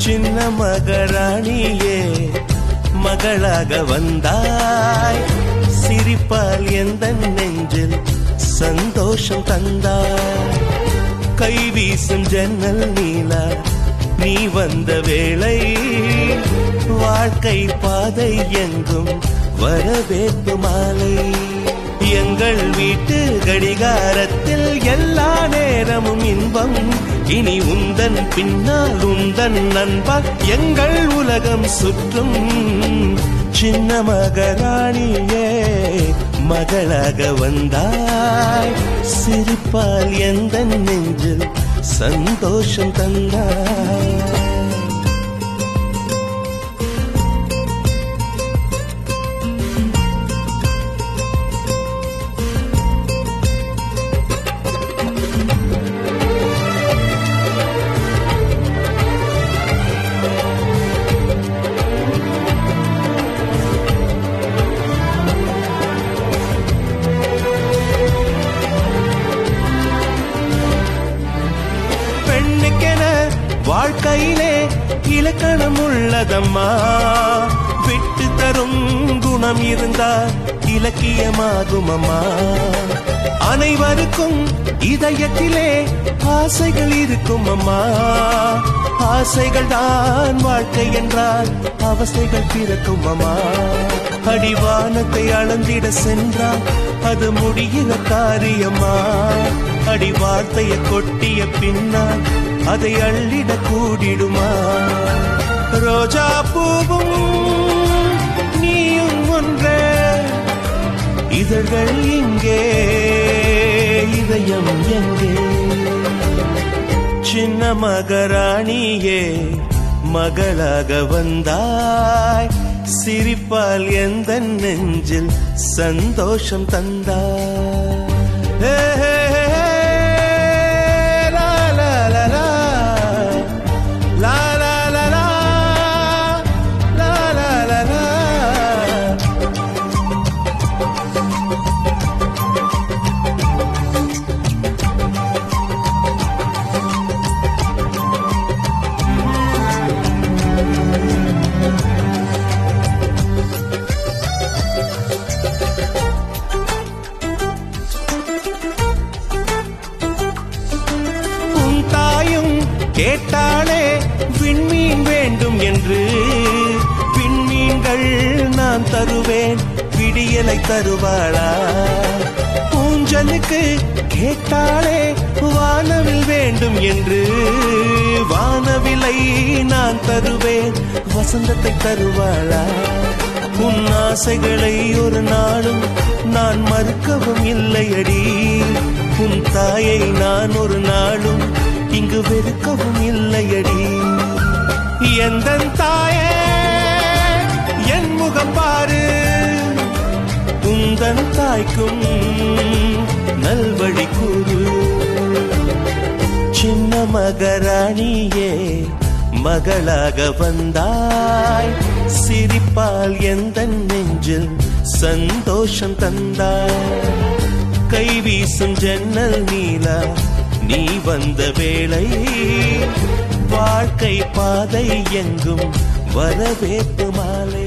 சின்ன மகாராணியே மகளாக வந்தாய், சிரிப்பால் எந்த நெஞ்சில் சந்தோஷம் தந்தாய். கை வீசும் ஜன்னல் நீலா நீ வந்த வேளை, வாழ்க்கை பாதை எங்கும் வரவேற்பு மாலை. எங்கள் வீட்டு கடிகாரத்தில் எல்லா நேரமும் இன்பம், இனி உந்தன் பின்னால் உந்தன் நண்பன் எங்கள் உலகம் சுற்றும். சின்ன மகாராணியே மகளாக வந்தாய், சிரிப்பால் எந்த நெஞ்சில் சந்தோஷம் தந்தாய். வாழ்க்கையிலே இலக்கணம் உள்ளதம்மா, விட்டு தரும் குணம் இருந்தால் இலக்கியமாகும் அம்மா. அனைவருக்கும் இதயத்திலே ஆசைகள் இருக்கும் அம்மா, ஆசைகள் தான் வாழ்க்கை என்றால் அவசைகள் பிறக்கும் அம்மா. அடிவானத்தை அளந்திட சென்றால் அது முடிகிற காரியம்மா, அடி வார்த்தைய கொட்டிய பின்னால் அதை அள்ளிட கூடிடுமா. ரோஜா பூவும் நீயும் ஒன்றே, இதழ்கள் இங்கே இதயம் எங்கே. சின்ன மகாராணியே மகளாக வந்தாய், சிரிப்பால் எந்த நெஞ்சில் சந்தோஷம் தந்தாய். கேட்டாளே விண்மீன் வேண்டும் என்று, விண்மீன்கள் நான் தருவேன் விடியலை தருவாளா. ஊஞ்சலுக்கு கேட்டாளே வானவில் வேண்டும் என்று, வானவிலை நான் தருவேன் வசந்தத்தை தருவாளா. உன் ஆசைகளை ஒரு நாளும் நான் மறுக்கவும் இல்லையடி, உன் தாயை நான் ஒரு நாளும் இங்கு வெறுக்கவும் இல்லையடி. எந்த தாயே என் முகம் பாரு, உந்தன் தாய்க்கும் நல்வழி கூறு. சின்ன மகாராணியே மகளாக வந்தாய், சிரிப்பால் எந்த நெஞ்சில் சந்தோஷம் தந்தாய். கை வீசும் ஜன்னல் நீலா நீ வந்த வேளை, வாழ்க்கை பாதை எங்கும் வரவேற்பு மாலை.